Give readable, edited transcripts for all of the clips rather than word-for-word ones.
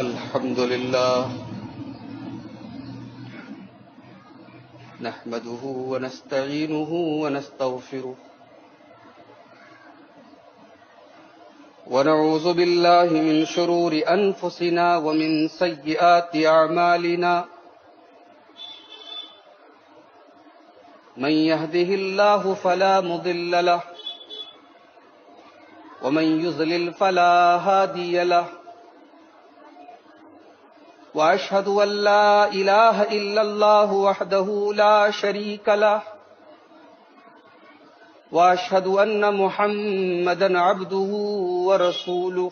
الحمد لله نحمده ونستعينه ونستغفره ونعوذ بالله من شرور أنفسنا ومن سيئات أعمالنا من يهده الله فلا مضل له ومن يضلل فلا هادي له وأشهد أن لا إله إلا الله وحده لا شريك له وأشهد أن محمدا عبده ورسوله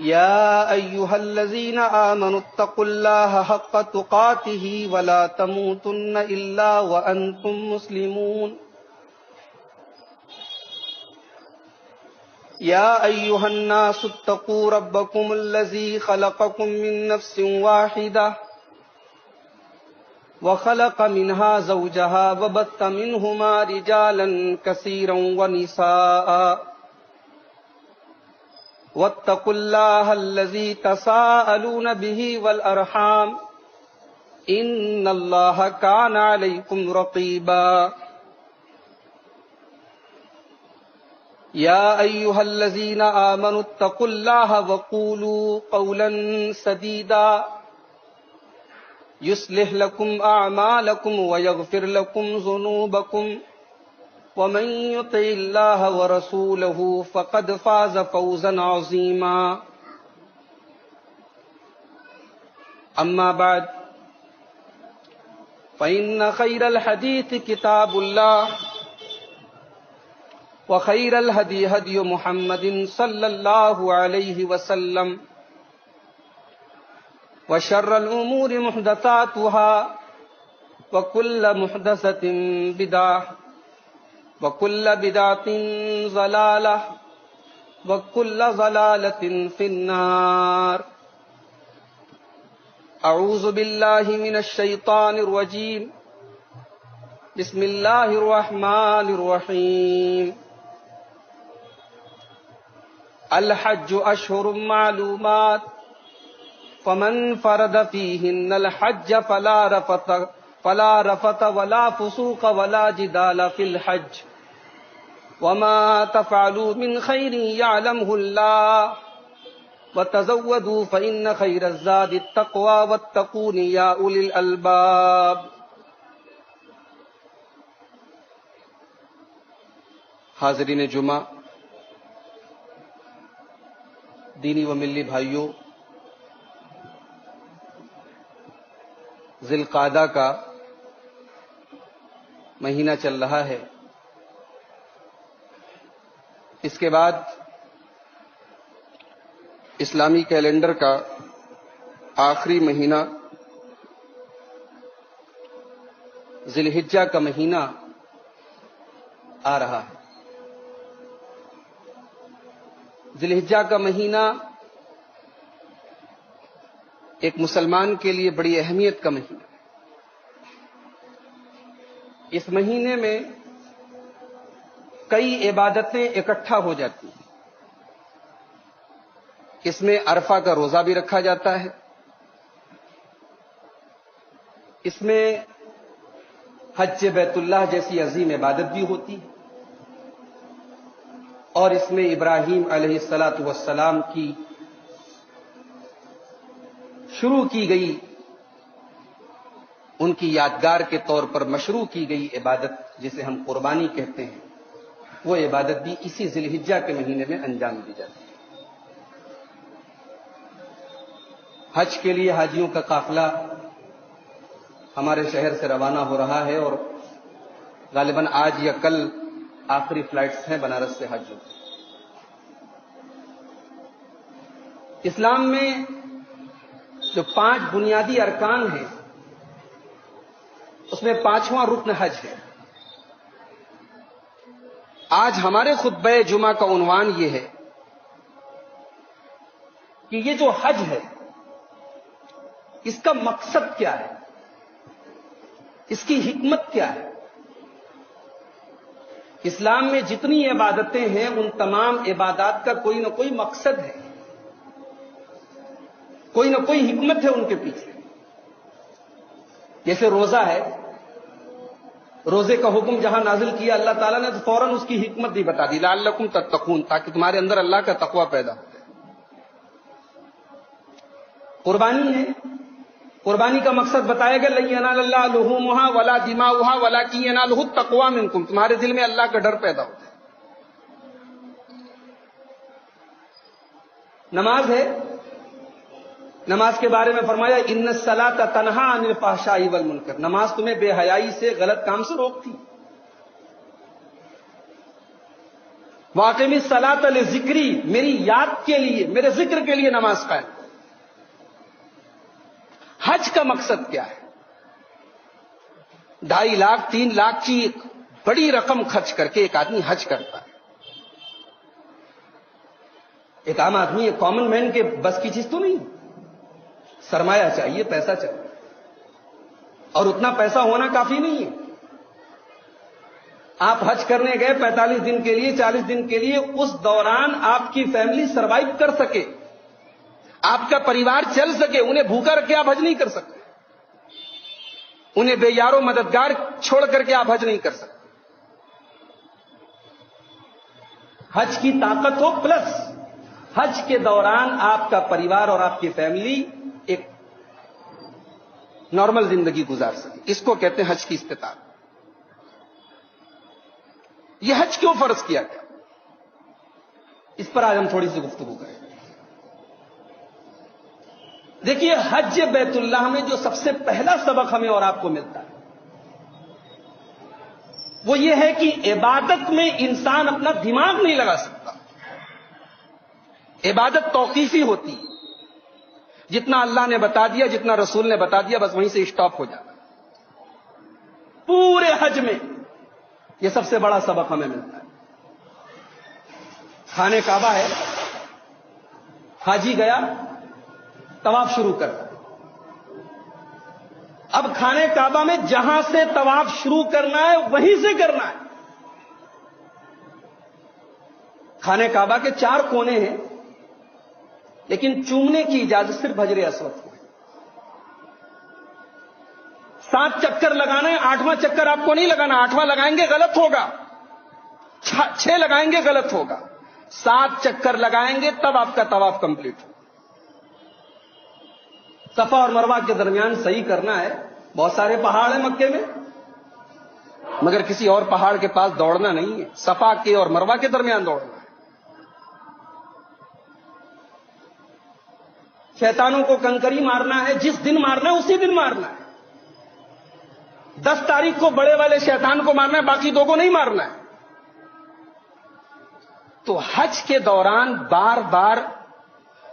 يا أيها الذين آمنوا اتقوا الله حق تقاته ولا تموتن إلا وأنتم مسلمون يا أيها الناس اتقوا ربكم الذي خلقكم من نفس واحدة وخلق منها زوجها وبث منهما رجالا كثيرا ونساء واتقوا الله الذي تساءلون به والأرحام إن الله كان عليكم رقيبا يا أيها الذين آمنوا اتقوا الله وقولوا قولا سديدا يصلح لكم أعمالكم ويغفر لكم ذنوبكم ومن يطع الله ورسوله فقد فاز فوزا عظيما أما بعد فإن خير الحديث كتاب الله وخير الهدي هدي محمد صلى الله عليه وسلم وشر الأمور محدثاتها وكل محدثة بدعة وكل بدعة ضلالة وكل ضلالة في النار أعوذ بالله من الشيطان الرجيم بسم الله الرحمن الرحيم الحج أشهر معلومات فمن فرض فيهن الحج فلا رفث ولا فسوق ولا جدال في الحج وما تفعلوا من خير يعلمه الله وتزودوا فإن خير الزاد التقوى واتقون يا أولي الألباب. حاضرین جمعہ، دینی و ملی بھائیوں، ذی القعدہ کا مہینہ چل رہا ہے. اس کے بعد اسلامی کیلنڈر کا آخری مہینہ ذی الحجہ کا مہینہ آ رہا ہے. ذی الحجہ کا مہینہ ایک مسلمان کے لیے بڑی اہمیت کا مہینہ. اس مہینے میں کئی عبادتیں اکٹھا ہو جاتی ہیں. اس میں عرفہ کا روزہ بھی رکھا جاتا ہے. اس میں حج بیت اللہ جیسی عظیم عبادت بھی ہوتی ہے، اور اس میں ابراہیم علیہ الصلاۃ والسلام کی شروع کی گئی، ان کی یادگار کے طور پر مشروع کی گئی عبادت جسے ہم قربانی کہتے ہیں، وہ عبادت بھی اسی ذی الحجہ کے مہینے میں انجام دی جاتی ہے. حج کے لیے حاجیوں کا قافلہ ہمارے شہر سے روانہ ہو رہا ہے، اور غالباً آج یا کل آخری فلائٹس ہیں بنارس سے حج. اسلام میں جو 5 بنیادی ارکان ہیں اس میں 5واں رکن حج ہے. آج ہمارے خطبہ جمعہ کا عنوان یہ ہے کہ یہ جو حج ہے اس کا مقصد کیا ہے، اس کی حکمت کیا ہے. اسلام میں جتنی عبادتیں ہیں ان تمام عبادات کا کوئی نہ کوئی مقصد ہے، کوئی نہ کوئی حکمت ہے ان کے پیچھے. جیسے روزہ ہے، روزے کا حکم جہاں نازل کیا اللہ تعالیٰ نے تو فوراً اس کی حکمت بھی بتا دی، لعلکم تتقون، تاکہ تمہارے اندر اللہ کا تقوی پیدا ہو. قربانی ہے، قربانی کا مقصد بتایا گیا، لن ینال اللہ لحومها ولا دماؤها ولکن ینالہ التقوی منکم، تمہارے دل میں اللہ کا ڈر پیدا ہو. نماز ہے، نماز کے بارے میں فرمایا ان الصلاۃ تنہی عن الفحشاء والمنکر، نماز تمہیں بے حیائی سے، غلط کام سے روکتی. واقعی الصلاۃ لذکری، میری یاد کے لیے، میرے ذکر کے لیے نماز قائم. حج کا مقصد کیا ہے؟ 2.5 لاکھ 3 لاکھ کی ایک بڑی رقم خرچ کر کے ایک آدمی حج کرتا ہے. ایک عام آدمی، ایک کامن مین کے بس کی چیز تو نہیں. سرمایہ چاہیے، پیسہ چاہیے، اور اتنا پیسہ ہونا کافی نہیں ہے. آپ حج کرنے گئے 45 دن کے لیے، 40 دن کے لیے، اس دوران آپ کی فیملی سروائیو کر سکے، آپ کا پریوار چل سکے، انہیں بھوکا رکھ کے آپ حج نہیں کر سکتے، انہیں بے یارو مددگار چھوڑ کر کے آپ حج نہیں کر سکتے. حج کی طاقت ہو، پلس حج کے دوران آپ کا پریوار اور آپ کی فیملی ایک نارمل زندگی گزار سکے، اس کو کہتے ہیں حج کی استطاعت. یہ حج کیوں فرض کیا گیا، اس پر آج ہم تھوڑی سی گفتگو کریں. دیکھیے، حج بیت اللہ میں جو سب سے پہلا سبق ہمیں اور آپ کو ملتا ہے وہ یہ ہے کہ عبادت میں انسان اپنا دماغ نہیں لگا سکتا. عبادت توقیفی ہوتی ہے، جتنا اللہ نے بتا دیا، جتنا رسول نے بتا دیا، بس وہیں سے اسٹاپ ہو جاتا. پورے حج میں یہ سب سے بڑا سبق ہمیں ملتا ہے. خانہ کعبہ ہے، حاجی گیا، طواف شروع کر. اب خانہ کعبہ میں جہاں سے طواف شروع کرنا ہے وہیں سے کرنا ہے. خانہ کعبہ کے 4 کونے ہیں، لیکن چومنے کی اجازت صرف حجر اسود کو ہے. 7 چکر لگانا ہے، 8واں چکر آپ کو نہیں لگانا. 8واں لگائیں گے غلط ہوگا، 6 لگائیں گے غلط ہوگا. 7 چکر لگائیں گے تب آپ کا طواف کمپلیٹ ہوگا. صفا اور مروہ کے درمیان صحیح کرنا ہے. بہت سارے پہاڑ ہیں مکے میں، مگر کسی اور پہاڑ کے پاس دوڑنا نہیں ہے، صفا کے اور مروہ کے درمیان دوڑنا ہے. شیطانوں کو کنکری مارنا ہے، جس دن مارنا ہے اسی دن مارنا ہے. 10 تاریخ کو بڑے والے شیطان کو مارنا ہے، باقی 2 کو نہیں مارنا ہے. تو حج کے دوران بار بار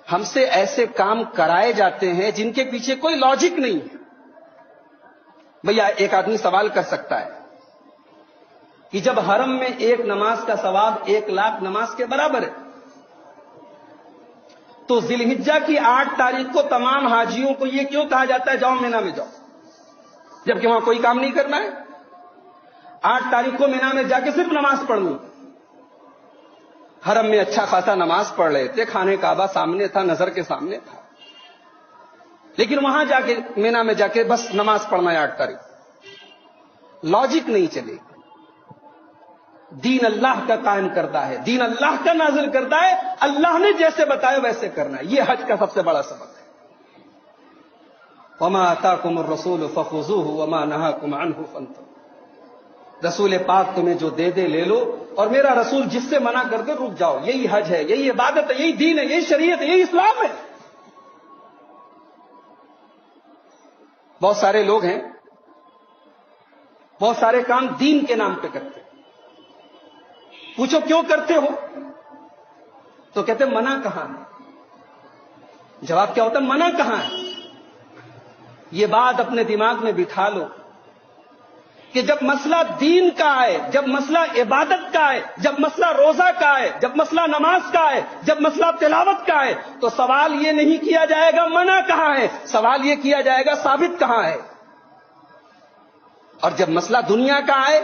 ہم سے ایسے کام کرائے جاتے ہیں جن کے پیچھے کوئی لاجک نہیں ہے. بھیا ایک آدمی سوال کر سکتا ہے کہ جب حرم میں ایک نماز کا ثواب 1 لاکھ نماز کے برابر ہے، تو ذی الحجہ کی 8 تاریخ کو تمام حاجیوں کو یہ کیوں کہا جاتا ہے جاؤ مینا میں جاؤ، جبکہ وہاں کوئی کام نہیں کرنا ہے؟ 8 تاریخ کو مینا میں جا کے صرف نماز پڑھنی. حرم میں اچھا خاصا نماز پڑھ رہے تھے، خانہ کعبہ سامنے تھا، نظر کے سامنے تھا، لیکن وہاں جا کے مینا میں جا کے بس نماز پڑھنا ہے 8 تاریخ. لاجک نہیں چلے. دین اللہ کا قائم کرتا ہے، دین اللہ کا نازل کرتا ہے، اللہ نے جیسے بتایا ویسے کرنا ہے. یہ حج کا سب سے بڑا سبق ہے. وما آتاکم الرسول فخذوہ وما نہاکم عنہ فانتہوا. رسول پاک تمہیں جو دے دے لے لو، اور میرا رسول جس سے منع کر دے رک جاؤ. یہی حج ہے، یہی عبادت ہے، یہی دین ہے، یہی شریعت ہے، یہی اسلام ہے. بہت سارے لوگ ہیں، بہت سارے کام دین کے نام پہ کرتے ہیں. پوچھو کیوں کرتے ہو تو کہتے منع کہاں ہے. جواب کیا ہوتا ہے؟ منع کہاں ہے. یہ بات اپنے دماغ میں بٹھا لو کہ جب مسئلہ دین کا آئے، جب مسئلہ عبادت کا آئے، جب مسئلہ روزہ کا آئے، جب مسئلہ نماز کا آئے، جب مسئلہ تلاوت کا آئے، تو سوال یہ نہیں کیا جائے گا منع کہاں ہے، سوال یہ کیا جائے گا ثابت کہاں ہے. اور جب مسئلہ دنیا کا آئے،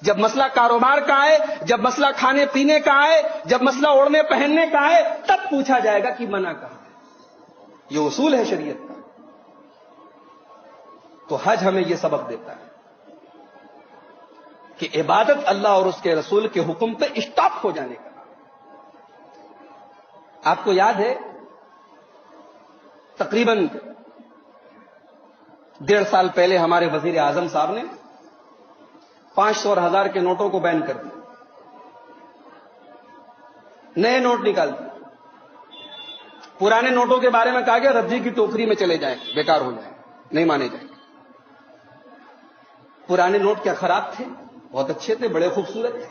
جب مسئلہ کاروبار کا آئے، جب مسئلہ کھانے پینے کا آئے، جب مسئلہ اوڑھنے پہننے کا آئے، تب پوچھا جائے گا کہ منع کہاں ہے۔ یہ اصول ہے شریعت کا۔ تو حج ہمیں یہ سبق دیتا ہے کہ عبادت اللہ اور اس کے رسول کے حکم پہ اسٹاپ ہو جانے کا۔ آپ کو یاد ہے تقریباً 1.5 سال پہلے ہمارے وزیر اعظم صاحب نے 500 اور 1000 کے نوٹوں کو بین کر دیا، نئے نوٹ نکال دیے۔ پرانے نوٹوں کے بارے میں کہا گیا رجی کی ٹوکری میں چلے جائیں، بیکار ہو جائیں، نہیں مانے جائیں گے۔ پرانے نوٹ کیا خراب تھے؟ بہت اچھے تھے، بڑے خوبصورت تھے،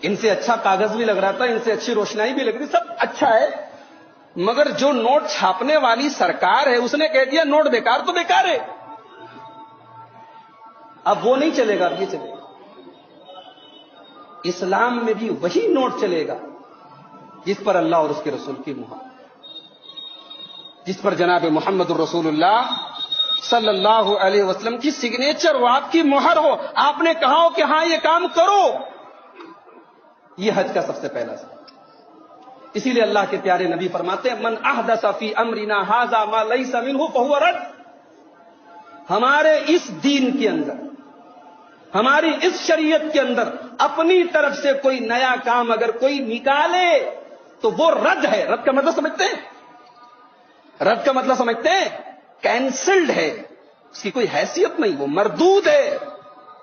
ان سے اچھا کاغذ بھی لگ رہا تھا، ان سے اچھی روشنائی بھی لگ رہی، سب اچھا ہے، مگر جو نوٹ چھاپنے والی سرکار ہے اس نے کہہ دیا نوٹ بیکار تو بیکار ہے۔ اب وہ نہیں چلے گا، اب یہ چلے گا۔ اسلام میں بھی وہی نوٹ چلے گا جس پر اللہ اور اس کے رسول کی مہر، جس پر جناب محمد الرسول اللہ صلی اللہ علیہ وسلم کی سگنیچر ہو، آپ کی مہر ہو، آپ نے کہا ہو کہ ہاں یہ کام کرو۔ یہ حج کا سب سے پہلا سبب۔ اسی لیے اللہ کے پیارے نبی فرماتے ہیں من احدث فی امرنا ھذا ما لیس منہ فہو رد۔ ہمارے اس دین کے اندر، ہماری اس شریعت کے اندر اپنی طرف سے کوئی نیا کام اگر کوئی نکالے تو وہ رد ہے۔ رد کا مطلب سمجھتے ہیں؟ رد کا مطلب سمجھتے ہیں؟ کینسلڈ ہے، اس کی کوئی حیثیت نہیں، وہ مردود ہے۔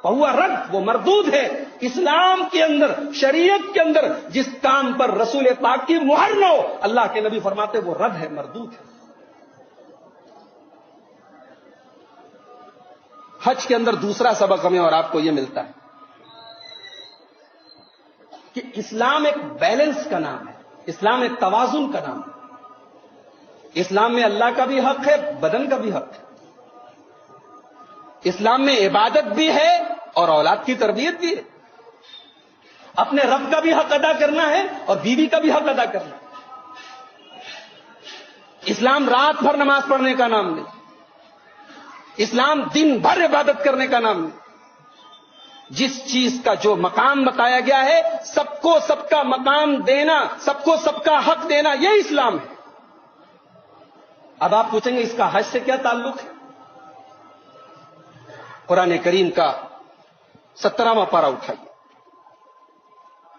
فہو رد، وہ مردود ہے۔ اسلام کے اندر، شریعت کے اندر جس کام پر رسول پاک کی مہر نہ ہو، اللہ کے نبی فرماتے وہ رد ہے، مردود ہے۔ حج کے اندر دوسرا سبق ہمیں اور آپ کو یہ ملتا ہے کہ اسلام ایک بیلنس کا نام ہے، اسلام ایک توازن کا نام ہے۔ اسلام میں اللہ کا بھی حق ہے، بدن کا بھی حق ہے۔ اسلام میں عبادت بھی ہے اور اولاد کی تربیت بھی ہے۔ اپنے رب کا بھی حق ادا کرنا ہے اور بیوی کا بھی حق ادا کرنا ہے۔ اسلام رات بھر نماز پڑھنے کا نام نہیں، اسلام دن بھر عبادت کرنے کا نام نہیں۔ جس چیز کا جو مقام بتایا گیا ہے، سب کو سب کا مقام دینا، سب کو سب کا حق دینا، یہ اسلام ہے۔ اب آپ پوچھیں گے اس کا حج سے کیا تعلق ہے؟ قرآن کریم کا 17واں پارہ اٹھائیے،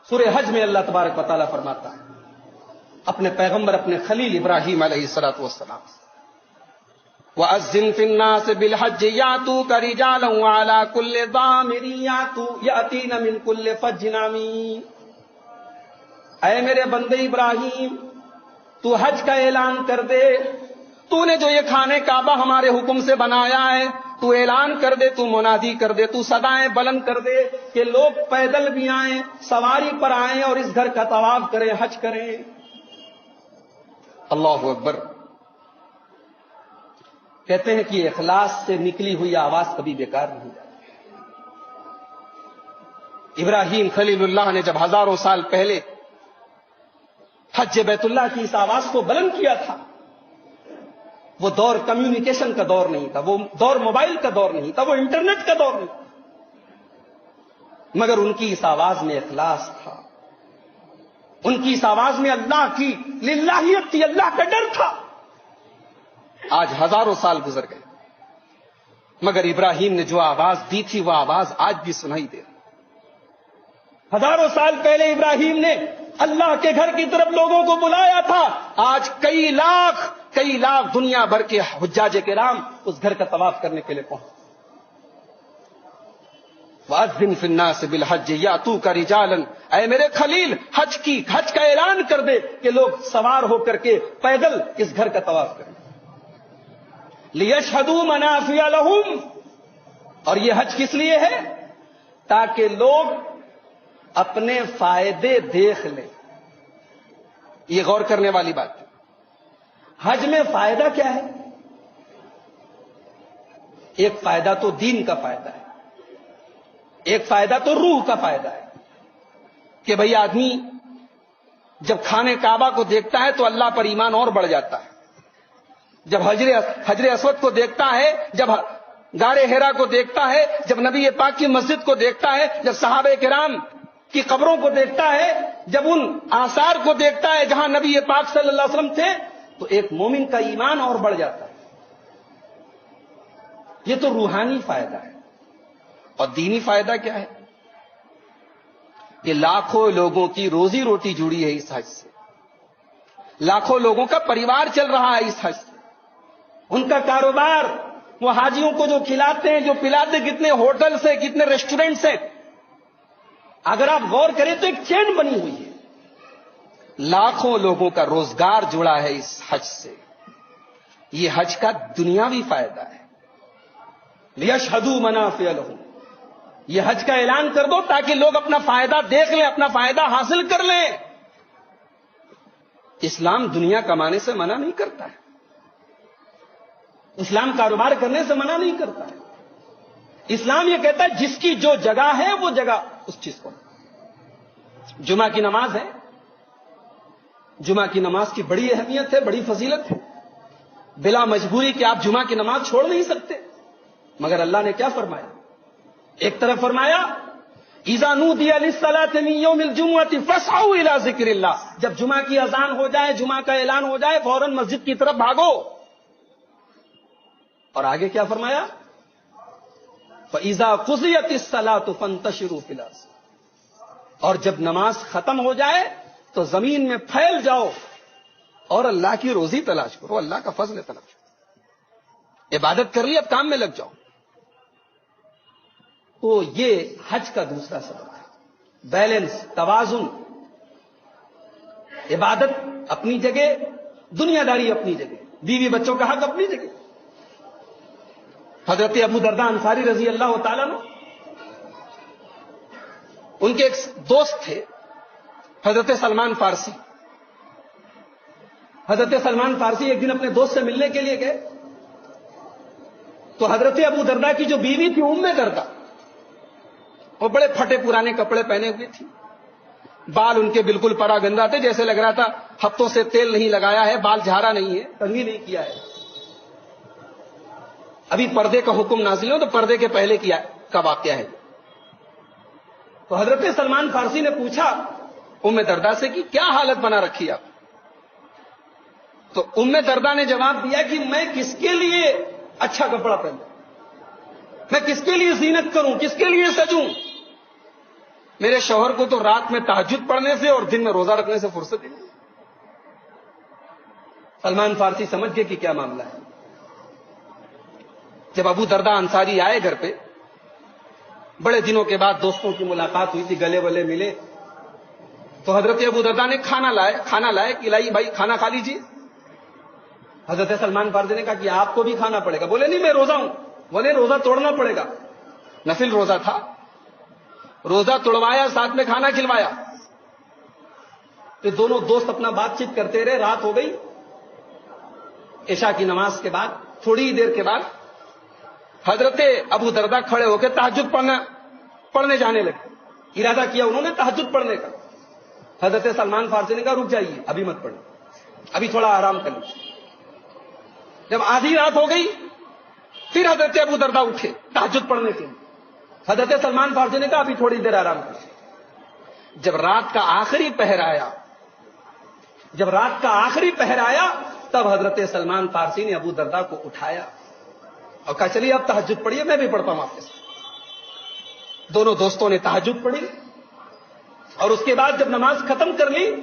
سورہ حج میں اللہ تبارک و تعالیٰ فرماتا ہے اپنے پیغمبر، اپنے خلیل ابراہیم علیہ الصلوۃ والسلام سے، وَأَذِّن فِي النَّاسِ بِالْحَجِّ يَأْتُوكَ رِجَالًا وَعَلَىٰ كُلِّ ضَامِرٍ يَأْتِينَ مِنْ كُلِّ فَجٍّ عَمِيقٍ۔ اے میرے بندے ابراہیم، تو حج کا اعلان کر دے، تو نے جو یہ خانہ کعبہ ہمارے حکم سے بنایا ہے، تو اعلان کر دے، تو منادی کر دے، تو صدائیں بلند کر دے کہ لوگ پیدل بھی آئیں، سواری پر آئیں اور اس گھر کا طواف کریں، حج کریں۔ اللہ اکبر۔ کہتے ہیں کہ اخلاص سے نکلی ہوئی آواز کبھی بیکار نہیں جاتی۔ ابراہیم خلیل اللہ نے جب ہزاروں سال پہلے حج بیت اللہ کی اس آواز کو بلند کیا تھا، وہ دور کمیونیکیشن کا دور نہیں تھا، وہ دور موبائل کا دور نہیں تھا، وہ انٹرنیٹ کا دور نہیں تھا، مگر ان کی اس آواز میں اخلاص تھا، ان کی اس آواز میں اللہ کی للہیت تھی، اللہ کا ڈر تھا۔ آج ہزاروں سال گزر گئے، مگر ابراہیم نے جو آواز دی تھی وہ آواز آج بھی سنائی دے رہی۔ ہزاروں سال پہلے ابراہیم نے اللہ کے گھر کی طرف لوگوں کو بلایا تھا، آج کئی لاکھ دنیا بھر کے حجاج کرام اس گھر کا طواف کرنے کے لیے پہنچے۔ وَأَذِّن فِي النَّاسِ بِالْحَجِّ يَأْتُوكَ رِجَالًا، اے میرے خلیل حج کا اعلان کر دے کہ لوگ سوار ہو کر کے پیدل اس گھر کا طواف کریں۔ لِيَشْهَدُوا مَنَافِعَ لَهُمْ، اور یہ حج کس لیے ہے؟ تاکہ لوگ اپنے فائدے دیکھ لیں۔ یہ غور کرنے والی بات ہے۔ حج میں فائدہ کیا ہے؟ ایک فائدہ تو دین کا فائدہ ہے، ایک فائدہ تو روح کا فائدہ ہے کہ بھئی آدمی جب خانہ کعبہ کو دیکھتا ہے تو اللہ پر ایمان اور بڑھ جاتا ہے، جب حجر اسود کو دیکھتا ہے، جب غار حرا کو دیکھتا ہے، جب نبی پاک کی مسجد کو دیکھتا ہے، جب صحابہ کرام کی قبروں کو دیکھتا ہے، جب ان آثار کو دیکھتا ہے جہاں نبی پاک صلی اللہ علیہ وسلم تھے، تو ایک مومن کا ایمان اور بڑھ جاتا ہے۔ یہ تو روحانی فائدہ ہے۔ اور دینی فائدہ کیا ہے؟ کہ لاکھوں لوگوں کی روزی روٹی جڑی ہے اس حج سے، لاکھوں لوگوں کا پریوار چل رہا ہے اس حج سے، ان کا کاروبار، وہ حاجیوں کو جو کھلاتے ہیں جو پلاتے ہیں، کتنے ہوٹلز ہیں، کتنے ریسٹورینٹس ہیں، اگر آپ غور کریں تو ایک چین بنی ہوئی ہے، لاکھوں لوگوں کا روزگار جڑا ہے اس حج سے۔ یہ حج کا دنیاوی فائدہ ہے۔ لِيَشْهَدُوا مَنَافِعَ لَهُمْ، یہ حج کا اعلان کر دو تاکہ لوگ اپنا فائدہ دیکھ لیں، اپنا فائدہ حاصل کر لیں۔ اسلام دنیا کمانے سے منع نہیں کرتا ہے، اسلام کاروبار کرنے سے منع نہیں کرتا ہے۔ اسلام یہ کہتا ہے جس کی جو جگہ ہے وہ جگہ اس چیز کو۔ جمعہ کی نماز ہے، جمعہ کی نماز کی بڑی اہمیت ہے، بڑی فضیلت ہے، بلا مجبوری کہ آپ جمعہ کی نماز چھوڑ نہیں سکتے، مگر اللہ نے کیا فرمایا؟ ایک طرف فرمایا اذا نودی للصلاة من یوم الجمعة فاسعوا الى ذکر اللہ، جب جمعہ کی اذان ہو جائے، جمعہ کا اعلان ہو جائے، فوراً مسجد کی طرف بھاگو۔ اور آگے کیا فرمایا؟ فَإِذَا قُضِيَتِ الصَّلَاةُ فَانتَشِرُوا فِي الْأَرْضِ، اور جب نماز ختم ہو جائے تو زمین میں پھیل جاؤ اور اللہ کی روزی تلاش کرو، اللہ کا فضل تلاش کرو، عبادت کر لی اب کام میں لگ جاؤ۔ تو یہ حج کا دوسرا سبب ہے، بیلنس، توازن، عبادت اپنی جگہ، دنیا داری اپنی جگہ، بیوی بچوں کا حق اپنی جگہ۔ حضرت ابو درداء انصاری رضی اللہ تعالیٰ عنہ، ان کے ایک دوست تھے حضرت سلمان فارسی۔ حضرت سلمان فارسی ایک دن اپنے دوست سے ملنے کے لیے گئے تو حضرت ابو درداء کی جو بیوی تھی ام درداء، وہ بڑے پھٹے پرانے کپڑے پہنے ہوئے تھی، بال ان کے بالکل پرا گندا تھے، جیسے لگ رہا تھا ہفتوں سے تیل نہیں لگایا ہے، بال جھاڑا نہیں ہے، کنگھی نہیں کیا ہے۔ ابھی پردے کا حکم نازل ہو تو پردے کے پہلے کیا کا واقعہ ہے۔ تو حضرت سلمان فارسی نے پوچھا ام درداء سے کہ کیا حالت بنا رکھی آپ؟ تو ام درداء نے جواب دیا کہ میں کس کے لیے اچھا کپڑا پہنوں، میں کس کے لیے زینت کروں، کس کے لیے سجوں؟ میرے شوہر کو تو رات میں تہجد پڑھنے سے اور دن میں روزہ رکھنے سے فرصت ہی نہیں۔ سلمان فارسی سمجھ گئے کہ کیا معاملہ ہے۔ جب ابو درداء انصاری آئے گھر پہ، بڑے دنوں کے بعد دوستوں کی ملاقات ہوئی تھی، گلے ولے ملے، تو حضرت ابو درداء نے کھانا لائے کہ لائی بھائی کھانا کھا لیجیے۔ حضرت سلمان فارسی نے کہا کہ آپ کو بھی کھانا پڑے گا۔ بولے نہیں میں روزہ ہوں۔ بولے روزہ توڑنا پڑے گا، نفل روزہ تھا، روزہ توڑوایا، ساتھ میں کھانا کھلوایا۔ تو دونوں دوست اپنا بات چیت کرتے رہے، رات ہو گئی۔ عشاء کی نماز کے بعد تھوڑی دیر کے بعد حضرت ابو درداء کھڑے ہو کے تہجد پڑھنے جانے لگے، ارادہ کیا انہوں نے تہجد پڑھنے کا۔ حضرت سلمان فارسی نے کہا رک جائیے، ابھی مت پڑھیں، ابھی تھوڑا آرام کر لیجیے۔ جب آدھی رات ہو گئی پھر حضرت ابو درداء اٹھے تہجد پڑھنے کے لیے۔ حضرت سلمان فارسی نے کہا ابھی تھوڑی دیر آرام کر۔ جب رات کا آخری پہر آیا تب حضرت سلمان فارسی نے ابو درداء کو اٹھایا اور کہا چلیے اب تہجد پڑھیے، میں بھی پڑھتا ہوں آپ کے ساتھ۔ دونوں دوستوں نے تہجد پڑھی اور اس کے بعد جب نماز ختم کر لی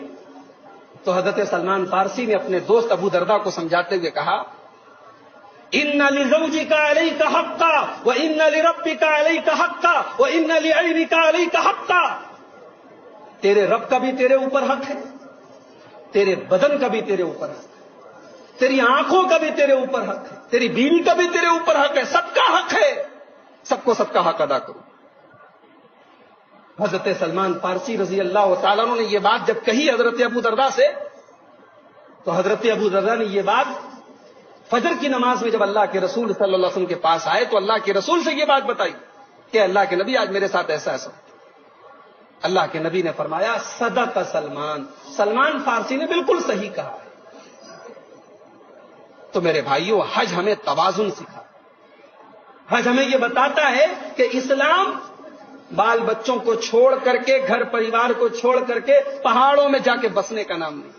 تو حضرت سلمان فارسی نے اپنے دوست ابو درداء کو سمجھاتے ہوئے کہا ان لزوجک علیک حقا وان لربک علیک حقا وان لعینک علیک حقا، تیرے رب کا بھی تیرے اوپر حق ہے، تیرے بدن کا بھی تیرے اوپر حق ہے، تیری آنکھوں کا بھی تیرے اوپر حق ہے، تیری بیوی کا بھی تیرے اوپر حق ہے، سب کا حق ہے، سب کو سب کا حق ادا کرو۔ حضرت سلمان فارسی رضی اللہ تعالیٰ عنہ نے یہ بات جب کہی حضرت ابو درداء سے تو حضرت ابو درداء نے یہ بات فجر کی نماز میں جب اللہ کے رسول صلی اللہ علیہ وسلم کے پاس آئے تو اللہ کے رسول سے یہ بات بتائی کہ اللہ کے نبی آج میرے ساتھ ایسا ایسا۔ اللہ کے نبی نے فرمایا صدق سلمان فارسی نے بالکل صحیح کہا۔ تو میرے بھائیوں، حج ہمیں توازن سکھا، حج ہمیں یہ بتاتا ہے کہ اسلام بال بچوں کو چھوڑ کر کے، گھر پریوار کو چھوڑ کر کے پہاڑوں میں جا کے بسنے کا نام نہیں،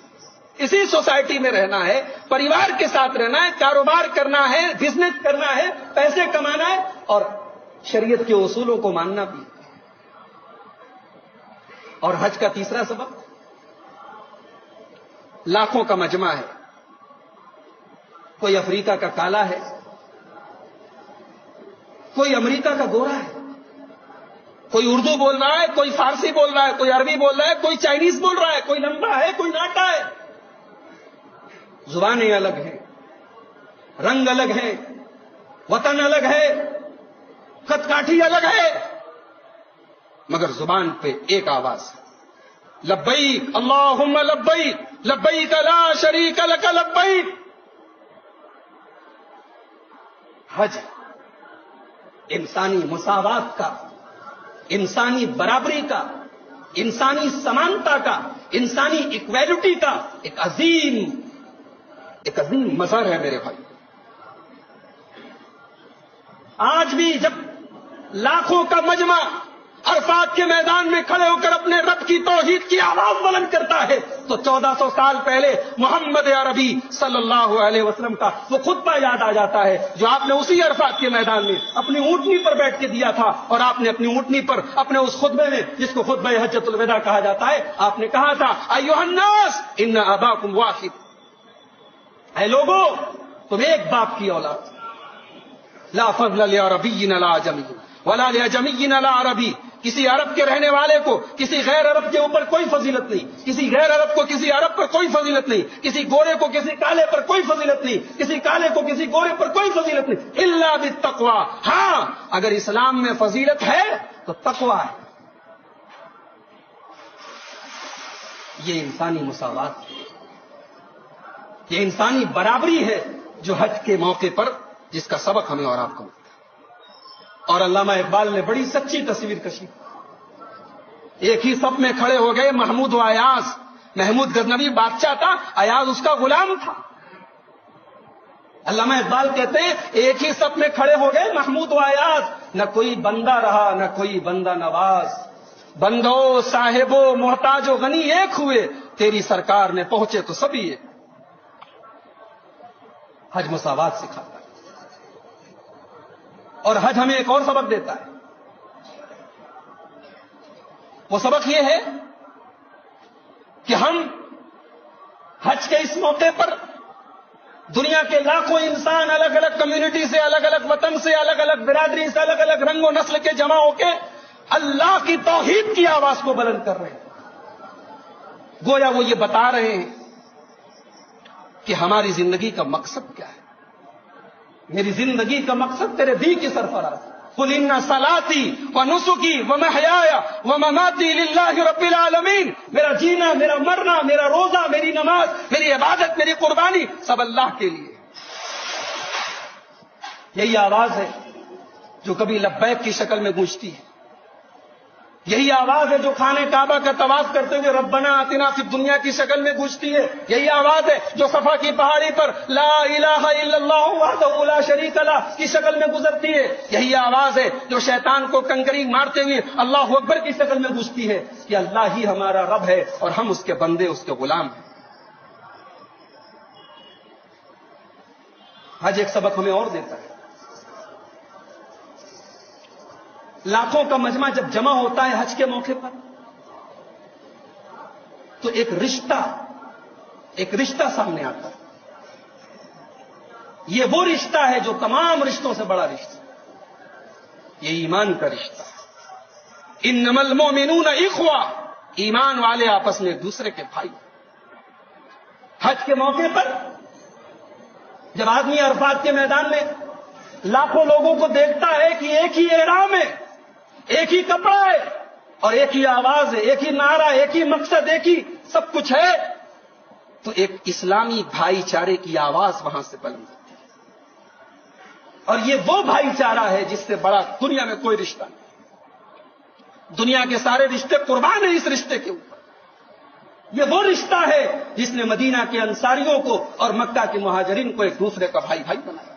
اسی سوسائٹی میں رہنا ہے، پریوار کے ساتھ رہنا ہے، کاروبار کرنا ہے، بزنس کرنا ہے، پیسے کمانا ہے، اور شریعت کے اصولوں کو ماننا بھی۔ اور حج کا تیسرا سبب لاکھوں کا مجمع ہے، کوئی افریقہ کا کالا ہے، کوئی امریکہ کا گورا ہے، کوئی اردو بول رہا ہے، کوئی فارسی بول رہا ہے، کوئی عربی بول رہا ہے، کوئی چائنیز بول رہا ہے، کوئی لمبا ہے، کوئی ناٹا ہے، زبانیں الگ ہیں، رنگ الگ ہیں، وطن الگ ہے، خط کاٹھی الگ ہے، مگر زبان پہ ایک آواز ہے، لبیک اللہم لبیک لبیک لا شریک لک لبیک۔ حج انسانی مساوات کا، انسانی برابری کا، انسانی سمانتا کا، انسانی ایکویلٹی کا ایک عظیم مظہر ہے میرے بھائی۔ آج بھی جب لاکھوں کا مجمع عرفات کے میدان میں کھڑے ہو کر اپنے رب کی توحید کی آواز بلند کرتا ہے تو 1400 سال پہلے محمد عربی صلی اللہ علیہ وسلم کا وہ خطبہ یاد آ جاتا ہے جو آپ نے اسی عرفات کے میدان میں اپنی اونٹنی پر بیٹھ کے دیا تھا، اور آپ نے اپنی اونٹنی پر اپنے اس خطبے میں، جس کو خطبہ حجۃ الوداع کہا جاتا ہے، آپ نے کہا تھا ایھا الناس ان اباکم واحد، اے لوگوں تم ایک باپ کی اولاد، لا فضل لعربی لا عجمی ولا لعجمی لا عربی، کسی عرب کے رہنے والے کو کسی غیر عرب کے اوپر کوئی فضیلت نہیں، کسی غیر عرب کو کسی عرب پر کوئی فضیلت نہیں، کسی گورے کو کسی کالے پر کوئی فضیلت نہیں، کسی کالے کو کسی گورے پر کوئی فضیلت نہیں، الا بالتقوی۔ ہاں اگر اسلام میں فضیلت ہے تو تقوی ہے۔ یہ انسانی مساوات ہے، یہ انسانی برابری ہے جو حج کے موقع پر جس کا سبق ہمیں اور آپ کو ملتا ہے۔ اور علامہ اقبال نے بڑی سچی تصویر کشی، ایک ہی صف میں کھڑے ہو گئے محمود و ایاز۔ محمود غزنوی بادشاہ تھا، ایاز اس کا غلام تھا۔ علامہ اقبال کہتے ہیں ایک ہی صف میں کھڑے ہو گئے محمود و ایاز، نہ کوئی بندہ رہا نہ کوئی بندہ نواز، بندو صاحبو محتاج و غنی ایک ہوئے، تیری سرکار نے پہنچے تو سبھی ایک۔ حج مساوات سکھاتا ہے، اور حج ہمیں ایک اور سبق دیتا ہے۔ وہ سبق یہ ہے کہ ہم حج کے اس موقع پر دنیا کے لاکھوں انسان الگ الگ کمیونٹی سے، الگ الگ وطن سے، الگ الگ برادری سے، الگ الگ رنگ و نسل کے جمع ہو کے اللہ کی توحید کی آواز کو بلند کر رہے ہیں۔ گویا وہ یہ بتا رہے ہیں کہ ہماری زندگی کا مقصد کیا ہے۔ میری زندگی کا مقصد تیرے دی کی سرفراز۔ قل ان صلاتی و نسکی و محیای و مماتی للہ رب العالمین، میرا جینا، میرا مرنا، میرا روزہ، میری نماز، میری عبادت، میری قربانی سب اللہ کے لیے۔ یہی آواز ہے جو کبھی لبیک کی شکل میں گونجتی ہے، یہی آواز ہے جو خانہ کعبہ کا طواف کرتے ہوئے ربنا آتنا فی الدنیا کی شکل میں گونجتی ہے، یہی آواز ہے جو صفا کی پہاڑی پر لا الہ الا اللہ وحدہ لا شریک لہ کی شکل میں گزرتی ہے، یہی آواز ہے جو شیطان کو کنکری مارتے ہوئے اللہ اکبر کی شکل میں گونجتی ہے کہ اللہ ہی ہمارا رب ہے اور ہم اس کے بندے، اس کے غلام ہیں۔ حج ایک سبق ہمیں اور دیتا ہے۔ لاکھوں کا مجمع جب جمع ہوتا ہے حج کے موقع پر تو ایک رشتہ سامنے آتا ہے۔ یہ وہ رشتہ ہے جو تمام رشتوں سے بڑا رشتہ ہے، یہ ایمان کا رشتہ ہے۔ انما المؤمنون اخوہ، ایمان والے آپس میں ایک دوسرے کے بھائی۔ حج کے موقع پر جب آدمی عرفات کے میدان میں لاکھوں لوگوں کو دیکھتا ہے کہ ایک ہی احرام ہے، ایک ہی کپڑا ہے اور ایک ہی آواز ہے، ایک ہی نعرہ، ایک ہی مقصد، ایک ہی سب کچھ ہے، تو ایک اسلامی بھائی چارے کی آواز وہاں سے بلند ہوتی ہے۔ اور یہ وہ بھائی چارہ ہے جس سے بڑا دنیا میں کوئی رشتہ نہیں۔ دنیا کے سارے رشتے قربان ہیں اس رشتے کے اوپر۔ یہ وہ رشتہ ہے جس نے مدینہ کے انصاریوں کو اور مکہ کے مہاجرین کو ایک دوسرے کا بھائی بھائی بنایا۔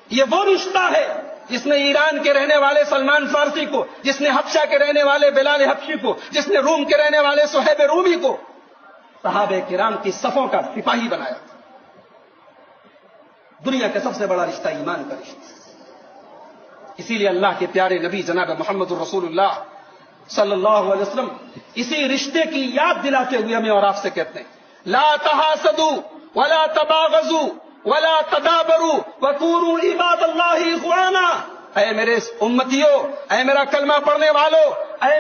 یہ وہ رشتہ ہے جس نے ایران کے رہنے والے سلمان فارسی کو، جس نے حبشہ کے رہنے والے بلال حبشی کو، جس نے روم کے رہنے والے صہیب رومی کو صحابہ کرام کی صفوں کا سپاہی بنایا. دنیا کا سب سے بڑا رشتہ ایمان کا رشتہ. اسی لیے اللہ کے پیارے نبی جناب محمد الرسول اللہ صلی اللہ علیہ وسلم اسی رشتے کی یاد دلاتے ہوئے ہمیں اور آپ سے کہتے ہیں لا تحاسدوا ولا تباغضوا ولا تدابروا وكونوا عباد اللہ اخوانا. اے میرے امتیوں، اے میرا کلمہ پڑھنے والوں، اے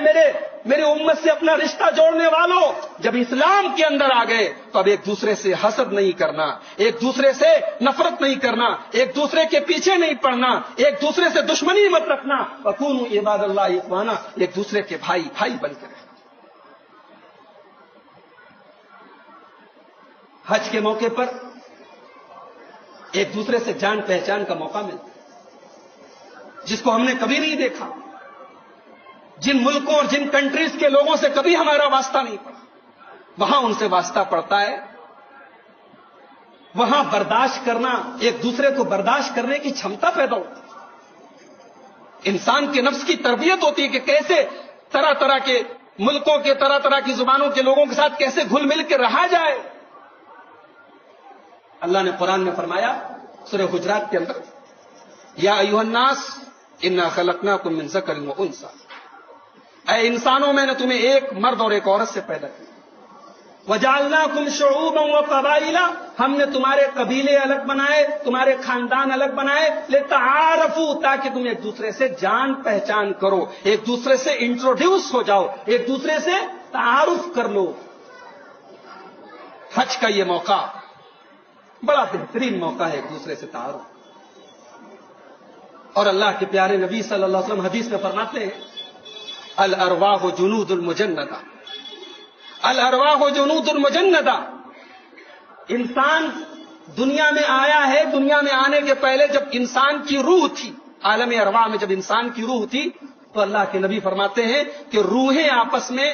میری امت سے اپنا رشتہ جوڑنے والوں، جب اسلام کے اندر آ گئے تو اب ایک دوسرے سے حسد نہیں کرنا، ایک دوسرے سے نفرت نہیں کرنا، ایک دوسرے کے پیچھے نہیں پڑنا، ایک دوسرے سے دشمنی مت رکھنا. وَكُونُوا عِبَادَ اللَّهِ إِخْوَانًا، ایک دوسرے کے بھائی بن کر رہنا. حج کے موقع پر ایک دوسرے سے جان پہچان کا موقع ملتا ہے جس کو ہم نے کبھی نہیں دیکھا. جن ملکوں اور جن کنٹریز کے لوگوں سے کبھی ہمارا واسطہ نہیں پڑا، وہاں ان سے واسطہ پڑتا ہے. وہاں برداشت کرنا، ایک دوسرے کو برداشت کرنے کی چھمتا پیدا ہوتی ہے. انسان کے نفس کی تربیت ہوتی ہے کہ کیسے طرح طرح کے ملکوں کے، طرح طرح کی زبانوں کے لوگوں کے ساتھ کیسے گھل مل کے رہا جائے. اللہ نے قرآن میں فرمایا سورہ حجرات کے اندر یا ایھا الناس انا خلقناکم من ذکر و انثی، اے انسانوں میں نے تمہیں ایک مرد اور ایک عورت سے پیدا کیا. وجعلناکم شعوبا وقبائل، ہم نے تمہارے قبیلے الگ بنائے، تمہارے خاندان الگ بنائے. لتعارفوا، تاکہ تم ایک دوسرے سے جان پہچان کرو، ایک دوسرے سے انٹروڈیوس ہو جاؤ، ایک دوسرے سے تعارف کر لو. حج کا یہ موقع بڑا بہترین موقع ہے ایک دوسرے سے تعارف. اور اللہ کے پیارے نبی صلی اللہ علیہ وسلم حدیث میں فرماتے ہیں الارواح جنود المجندہ، الارواح جنود المجندہ. انسان دنیا میں آیا ہے، دنیا میں آنے کے پہلے جب انسان کی روح تھی، عالم ارواح میں جب انسان کی روح تھی تو اللہ کے نبی فرماتے ہیں کہ روحیں آپس میں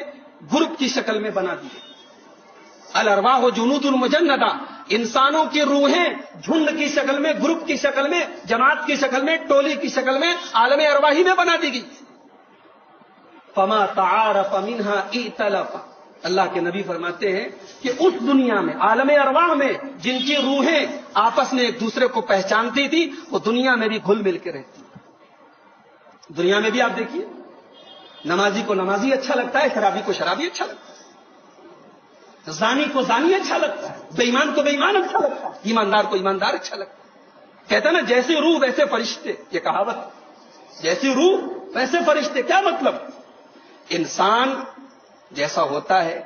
گروپ کی شکل میں بنا دی. الارواح جنود المجندہ، انسانوں کی روحیں جھنڈ کی شکل میں، گروپ کی شکل میں، جماعت کی شکل میں، ٹولی کی شکل میں عالم ارواحی میں بنا دی گئی. فما تعارف منها ائتلف، اللہ کے نبی فرماتے ہیں کہ اس دنیا میں، عالم ارواح میں جن کی روحیں آپس میں ایک دوسرے کو پہچانتی تھی، وہ دنیا میں بھی گھل مل کے رہتی. دنیا میں بھی آپ دیکھیے، نمازی کو نمازی اچھا لگتا ہے، شرابی کو شرابی اچھا لگتا ہے، زانی کو زانی اچھا لگتا ہے، بے ایمان کو بے ایمان اچھا لگتا ہے، ایماندار کو ایماندار اچھا لگتا ہے. کہتا ہے نا جیسی روح ویسے فرشتے، یہ کہاوت، جیسی روح ویسے فرشتے. کیا مطلب؟ انسان جیسا ہوتا ہے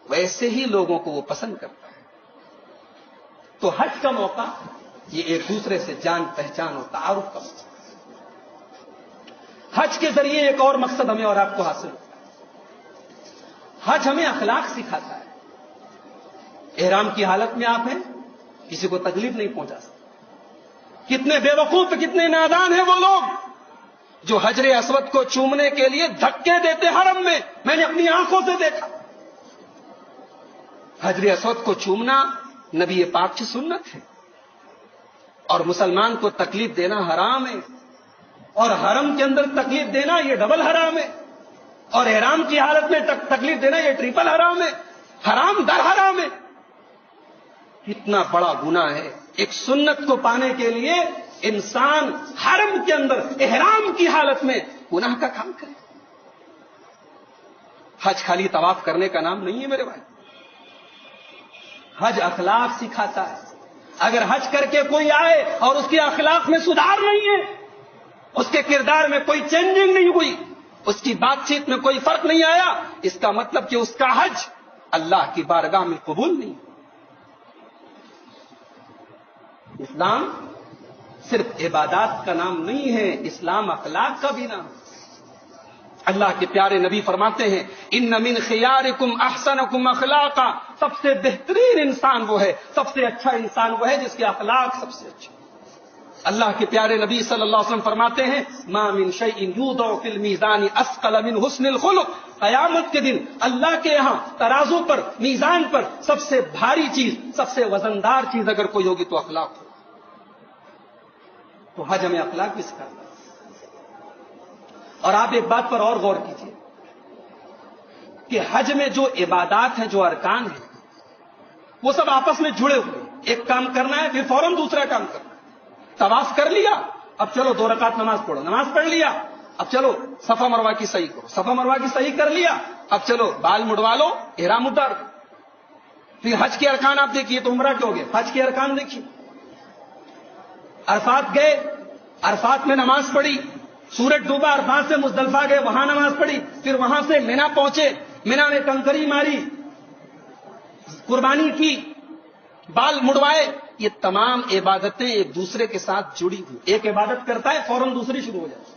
ویسے ہی لوگوں کو وہ پسند کرتا ہے. تو حج کا موقع یہ ایک دوسرے سے جان پہچان اور تعارف کا موقع. حج کے ذریعے ایک اور مقصد ہمیں اور آپ کو حاصل ہوتا ہے. حج ہمیں اخلاق سکھاتا ہے. احرام کی حالت میں آپ ہیں، کسی کو تکلیف نہیں پہنچا سکتے. کتنے بے وقوف، کتنے نادان ہیں وہ لوگ جو حجر اسود کو چومنے کے لیے دھکے دیتے حرم میں. میں نے اپنی آنکھوں سے دیکھا. حجر اسود کو چومنا نبی پاک کی سنت ہے، اور مسلمان کو تکلیف دینا حرام ہے، اور حرم کے اندر تکلیف دینا یہ ڈبل حرام ہے، اور احرام کی حالت میں تکلیف دینا یہ ٹریپل حرام ہے. حرام در حرام ہے. کتنا بڑا گناہ ہے. ایک سنت کو پانے کے لیے انسان حرم کے اندر احرام کی حالت میں گناہ کا کام کرے. حج خالی طواف کرنے کا نام نہیں ہے میرے بھائی. حج اخلاق سکھاتا ہے. اگر حج کر کے کوئی آئے اور اس کے اخلاق میں سدھار نہیں ہے، اس کے کردار میں کوئی چینجنگ نہیں ہوئی، اس کی بات چیت میں کوئی فرق نہیں آیا، اس کا مطلب کہ اس کا حج اللہ کی بارگاہ میں قبول نہیں. اسلام صرف عبادات کا نام نہیں ہے، اسلام اخلاق کا بھی نام ہے. اللہ کے پیارے نبی فرماتے ہیں ان من خیارکم احسنکم اخلاقا، سب سے بہترین انسان وہ ہے، سب سے اچھا انسان وہ ہے جس کے اخلاق سب سے اچھے. اللہ کے پیارے نبی صلی اللہ علیہ وسلم فرماتے ہیں ما من شیء یوضع فی المیزان اثقل من حسن الخلق. قیامت کے دن اللہ کے یہاں ترازو پر، میزان پر سب سے بھاری چیز، سب سے وزندار چیز اگر کوئی ہوگی تو اخلاق ہو. تو حج ہمیں اخلاق بھی سکھاتا ہے. اور آپ ایک بات پر اور غور کیجیے کہ حج میں جو عبادات ہیں، جو ارکان ہیں، وہ سب آپس میں جڑے ہوئے ہیں۔ ایک کام کرنا ہے، پھر فوراً دوسرا کام کرنا ہے۔ طواف کر لیا، اب چلو 2 رکعت نماز پڑھو، نماز پڑھ لیا، اب چلو صفا مروہ کی صحیح کرو، صفا مروہ کی صحیح کر لیا، اب چلو بال مڑوا لو، احرام اتار دو۔ پھر حج کے ارکان آپ دیکھیے تو عمرہ کے ہو گئے، حج کے ارکان دیکھیے۔ عرفات گئے، عرفات میں نماز پڑھی، سورج ڈوبا، عرفات سے مزدلفہ گئے، وہاں نماز پڑھی، پھر وہاں سے مینا پہنچے، مینا میں کنکری ماری، قربانی کی، بال مڑوائے۔ یہ تمام عبادتیں ایک دوسرے کے ساتھ جڑی ہوئی، ایک عبادت کرتا ہے فوراً دوسری شروع ہو جاتی ہے۔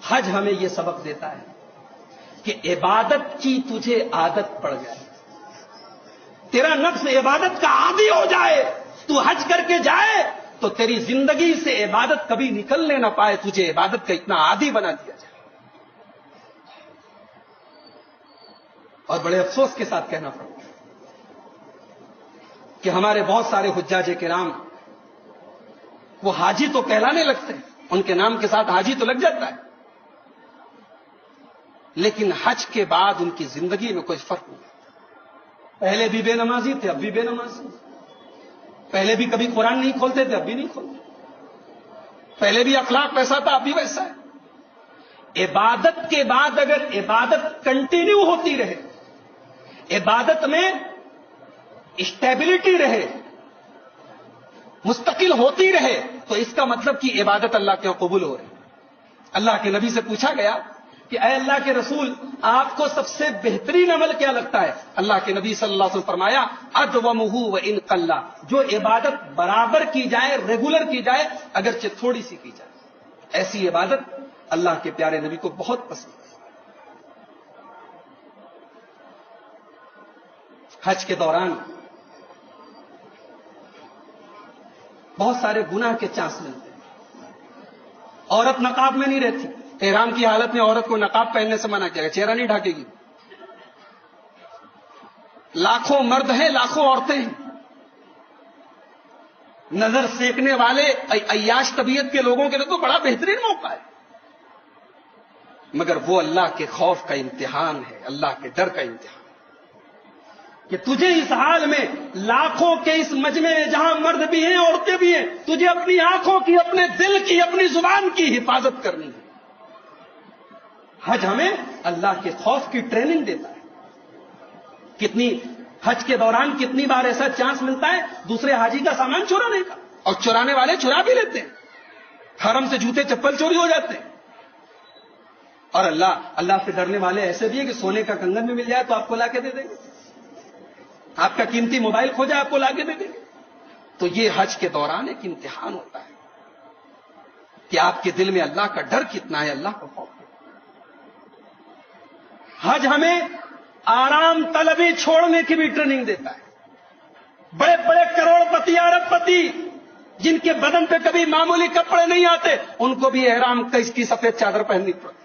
حج ہمیں یہ سبق دیتا ہے کہ عبادت کی تجھے عادت پڑ جائے، تیرا نفس عبادت کا عادی ہو جائے، تو حج کر کے جائے تو تیری زندگی سے عبادت کبھی نکلنے نہ پائے، تجھے عبادت کا اتنا عادی بنا دیا جائے۔ اور بڑے افسوس کے ساتھ کہنا پڑتا ہے کہ ہمارے بہت سارے حجاج کرام وہ حاجی تو کہلانے لگتے ہیں، ان کے نام کے ساتھ حاجی تو لگ جاتا ہے، لیکن حج کے بعد ان کی زندگی میں کوئی فرق نہیں۔ پہلے بھی بے نمازی تھے، اب بھی بے نمازی، پہلے بھی کبھی قرآن نہیں کھولتے تھے، اب بھی نہیں کھولتے، پہلے بھی اخلاق ویسا تھا، اب بھی ویسا ہے۔ عبادت کے بعد اگر عبادت کنٹینیو ہوتی رہے، عبادت میں اسٹیبلٹی رہے، مستقل ہوتی رہے، تو اس کا مطلب کہ عبادت اللہ کے قبول ہو رہی۔ اللہ کے نبی سے پوچھا گیا کہ اے اللہ کے رسول، آپ کو سب سے بہترین عمل کیا لگتا ہے؟ اللہ کے نبی صلی اللہ علیہ وسلم فرمایا ادومہ وان قل، جو عبادت برابر کی جائے، ریگولر کی جائے، اگرچہ تھوڑی سی کی جائے، ایسی عبادت اللہ کے پیارے نبی کو بہت پسند ہے۔ حج کے دوران بہت سارے گناہ کے چانس ملتے ہیں۔ عورت نقاب میں نہیں رہتی، احرام کی حالت میں عورت کو نقاب پہننے سے منع کیا گیا، چہرہ نہیں ڈھانکے گی۔ لاکھوں مرد ہیں، لاکھوں عورتیں ہیں، نظر سینکنے والے عیاش طبیعت کے لوگوں کے لیے تو بڑا بہترین موقع ہے، مگر وہ اللہ کے خوف کا امتحان ہے، اللہ کے ڈر کا امتحان کہ تجھے اس حال میں لاکھوں کے اس مجمع میں جہاں مرد بھی ہیں عورتیں بھی ہیں، تجھے اپنی آنکھوں کی، اپنے دل کی، اپنی زبان کی حفاظت کرنی ہے۔ حج ہمیں اللہ کے خوف کی ٹریننگ دیتا ہے۔ کتنی حج کے دوران کتنی بار ایسا چانس ملتا ہے دوسرے حاجی کا سامان چورانے کا، اور چورانے والے چرا بھی لیتے ہیں، حرم سے جوتے چپل چوری ہو جاتے ہیں۔ اور اللہ سے ڈرنے والے ایسے بھی ہیں کہ سونے کا کنگن میں مل جائے تو آپ کو لا کے دے دیں گے، آپ کا قیمتی موبائل کھو جائے آپ کو لا کے دے دیں گے۔ تو یہ حج کے دوران ایک امتحان ہوتا ہے کہ آپ کے دل میں اللہ کا ڈر کتنا ہے، اللہ کا خوف۔ حج ہمیں آرام طلبی چھوڑنے کی بھی ٹریننگ دیتا ہے۔ بڑے بڑے کروڑ پتی، ارب پتی جن کے بدن پہ کبھی معمولی کپڑے نہیں آتے، ان کو بھی احرام کی سفید چادر پہننی پڑتی۔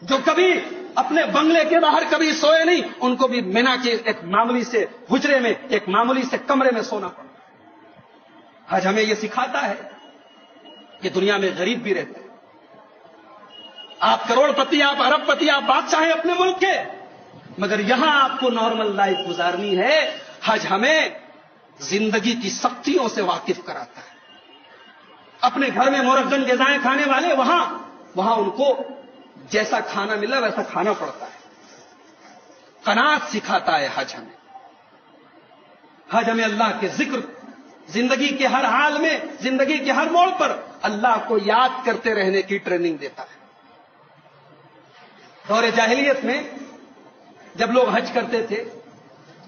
جو کبھی اپنے بنگلے کے باہر کبھی سوئے نہیں، ان کو بھی مینا کے ایک معمولی سے حجرے میں، ایک معمولی سے کمرے میں سونا پڑتا۔ حج ہمیں یہ سکھاتا ہے کہ دنیا میں غریب بھی رہتے ہیں، آپ کروڑ پتی، آپ ارب پتی، آپ بادشاہ ہیں اپنے ملک کے، مگر یہاں آپ کو نارمل لائف گزارنی ہے۔ حج ہمیں زندگی کی سختیوں سے واقف کراتا ہے۔ اپنے گھر میں مرغن غذائیں کھانے والے، وہاں ان کو جیسا کھانا ملا ویسا کھانا پڑتا ہے۔ قناعت سکھاتا ہے حج ہمیں۔ حج ہمیں اللہ کے ذکر، زندگی کے ہر حال میں، زندگی کے ہر موڑ پر اللہ کو یاد کرتے رہنے کی ٹریننگ دیتا ہے۔ دور جاہلیت میں جب لوگ حج کرتے تھے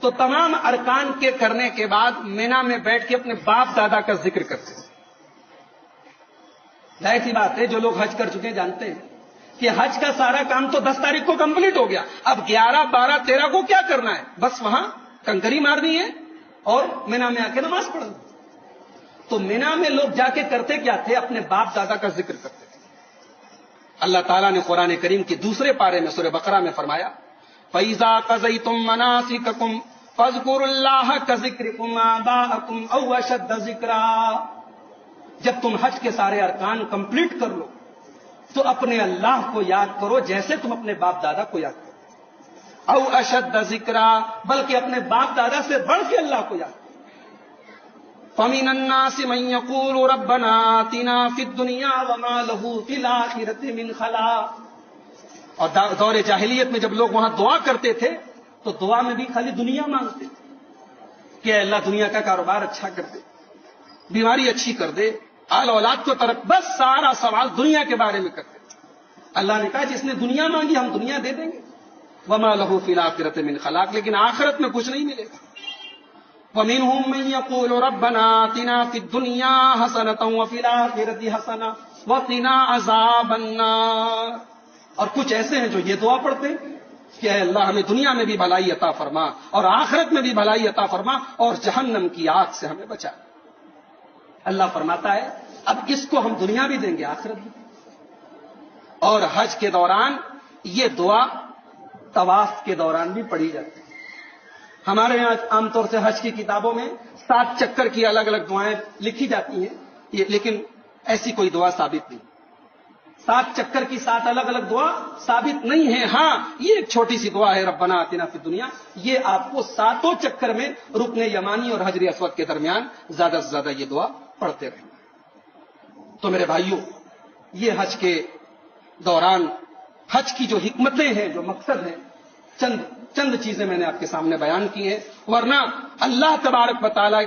تو تمام ارکان کے کرنے کے بعد مینا میں بیٹھ کے اپنے باپ دادا کا ذکر کرتے تھے۔ ظاہر سی بات ہے، جو لوگ حج کر چکے ہیں جانتے ہیں کہ حج کا سارا کام تو 10 تاریخ کو کمپلیٹ ہو گیا، اب 11، 12، 13 کو کیا کرنا ہے؟ بس وہاں کنکری مارنی ہے اور مینا میں آ کے نماز پڑھنا۔ تو مینا میں لوگ جا کے کرتے کیا تھے؟ اپنے باپ دادا کا ذکر کرتے تھے۔ اللہ تعالیٰ نے قرآن کریم کے دوسرے پارے میں سورہ بقرہ میں فرمایا فَإِذَا قَضَيْتُم مَّنَاسِكَكُمْ فَاذْكُرُوا اللَّهَ كَذِكْرِكُمْ آبَاءَكُمْ أَوْ أَشَدَّ ذِكْرًا۔ جب تم حج کے سارے ارکان کمپلیٹ کر لو تو اپنے اللہ کو یاد کرو جیسے تم اپنے باپ دادا کو یاد کرو، او اشد ذکرا، بلکہ اپنے باپ دادا سے بڑھ کے اللہ کو یاد کرو۔ فَمِنَ النَّاسِ مَن يَقُولُ رَبَّنَا آتِنَا فِي الدُّنْيَا وَمَا لَهُ فِي الْآخِرَةِ مِنْ خَلَاقٍ۔ اور دور جاہلیت میں جب لوگ وہاں دعا کرتے تھے تو دعا میں بھی خالی دنیا مانگتے تھے کہ اے اللہ دنیا کا کاروبار اچھا کر دے، بیماری اچھی کر دے، آل اولاد کو طرف، بس سارا سوال دنیا کے بارے میں کرتے تھے۔ اللہ نے کہا جس نے دنیا مانگی ہم دنیا دے دیں گے، وما لہ فی الآخرۃ من خلاق، لیکن آخرت میں کچھ نہیں ملے گا۔ ومنہم من یقول ربنا آتنا فی الدنیا حسنۃ وفی الآخرۃ حسنۃ وقنا عذاب النار، اور کچھ ایسے ہیں جو یہ دعا پڑھتے ہیں کہ اے اللہ ہمیں دنیا میں بھی بھلائی عطا فرما اور آخرت میں بھی بھلائی عطا فرما اور جہنم کی آگ سے ہمیں بچا۔ اللہ فرماتا ہے اب اس کو ہم دنیا بھی دیں گے آخرت بھی دیں گے۔ اور حج کے دوران یہ دعا طواف کے دوران بھی پڑھی جاتی ہے۔ ہمارے یہاں عام طور سے حج کی کتابوں میں 7 چکر کی الگ الگ دعائیں لکھی جاتی ہیں، لیکن ایسی کوئی دعا ثابت نہیں۔ 7 چکر کی 7 الگ الگ دعا ثابت نہیں ہے۔ ہاں یہ ایک چھوٹی سی دعا ہے ربنا آتنا فی الدنیا، یہ آپ کو 7 چکر میں رکن یمانی اور حجر اسود کے درمیان زیادہ سے زیادہ یہ دعا پڑھتے رہنا۔ تو میرے بھائیوں، یہ حج کے دوران حج کی جو حکمتیں ہیں، جو مقصد ہیں، چند چیزیں میں نے آپ کے سامنے بیان کی ہیں، ورنہ اللہ تبارک و تعالیٰ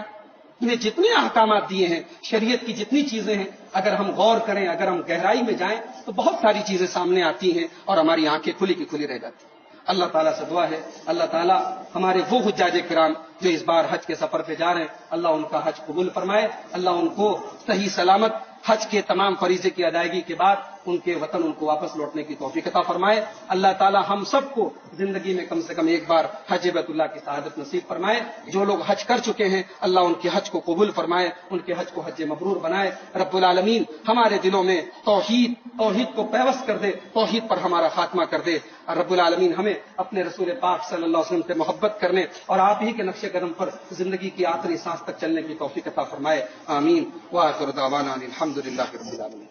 نے جتنے احکامات دیے ہیں، شریعت کی جتنی چیزیں ہیں، اگر ہم غور کریں، اگر ہم گہرائی میں جائیں تو بہت ساری چیزیں سامنے آتی ہیں اور ہماری آنکھیں کھلی کی کھلی رہ جاتی ہیں۔ اللہ تعالیٰ سے دعا ہے اللہ تعالیٰ ہمارے وہ حجاج کرام جو اس بار حج کے سفر پہ جا رہے ہیں، اللہ ان کا حج قبول فرمائے، اللہ ان کو صحیح سلامت حج کے تمام فریضے کی ادائیگی کے بعد ان کے وطن ان کو واپس لوٹنے کی توفیق عطا فرمائے۔ اللہ تعالیٰ ہم سب کو زندگی میں کم سے کم ایک بار حج بیت اللہ کی سعادت نصیب فرمائے۔ جو لوگ حج کر چکے ہیں اللہ ان کے حج کو قبول فرمائے، ان کے حج کو حج مبرور بنائے۔ رب العالمین ہمارے دلوں میں توحید کو پیوست کر دے، توحید پر ہمارا خاتمہ کر دے۔ رب العالمین ہمیں اپنے رسول پاک صلی اللہ علیہ وسلم سے محبت کرنے اور آپ ہی کے نقش قدم پر زندگی کی آخری سانس تک چلنے کی توفیق عطا فرمائے، آمین۔ وآخر دعوانا ان الحمد للہ رب العالمین۔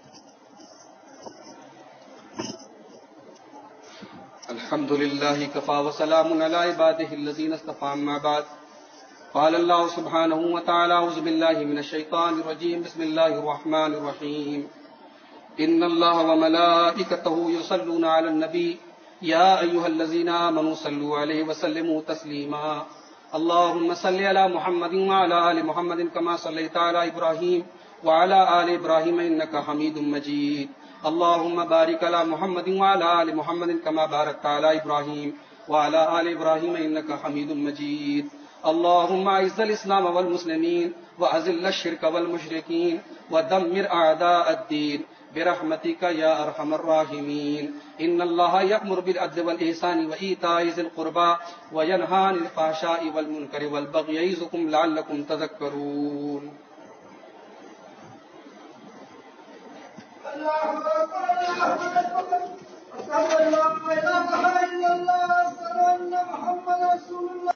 الحمد للہ کفا وسلام علی عباده الذین اصطفى، اما بعد، قال اللہ سبحانہ وتعالی اعوذ باللہ من الشیطان الرجیم، بسم اللہ الرحمن الرحیم، ان اللہ وملائکتہ یصلون علی النبی یا ایھا الذین آمنوا صلوا علیہ وسلموا تسلیما، اللهم صل علی محمد وعلی آل محمد کما صلیت علی ابراہیم وعلی آل ابراہیم انک حمید مجید، اللهم بارک علی محمد وعلی آل محمد کما بارکت علی ابراہیم وعلی آل ابراہیم انک حمید مجید، اللهم اعز الاسلام والمسلمین واذل الشرک والمشرکین ودمر اعداء الدین برحمتک یا ارحم الراحمین، ان اللہ یأمر بالعدل والإحسان وإیتاء ذی القربى وینہی عن الفحشاء والمنکر والبغی یعظکم لعلکم تذکرون۔ اشهد ان لا اله الا الله، اشهد ان محمدا رسول الله۔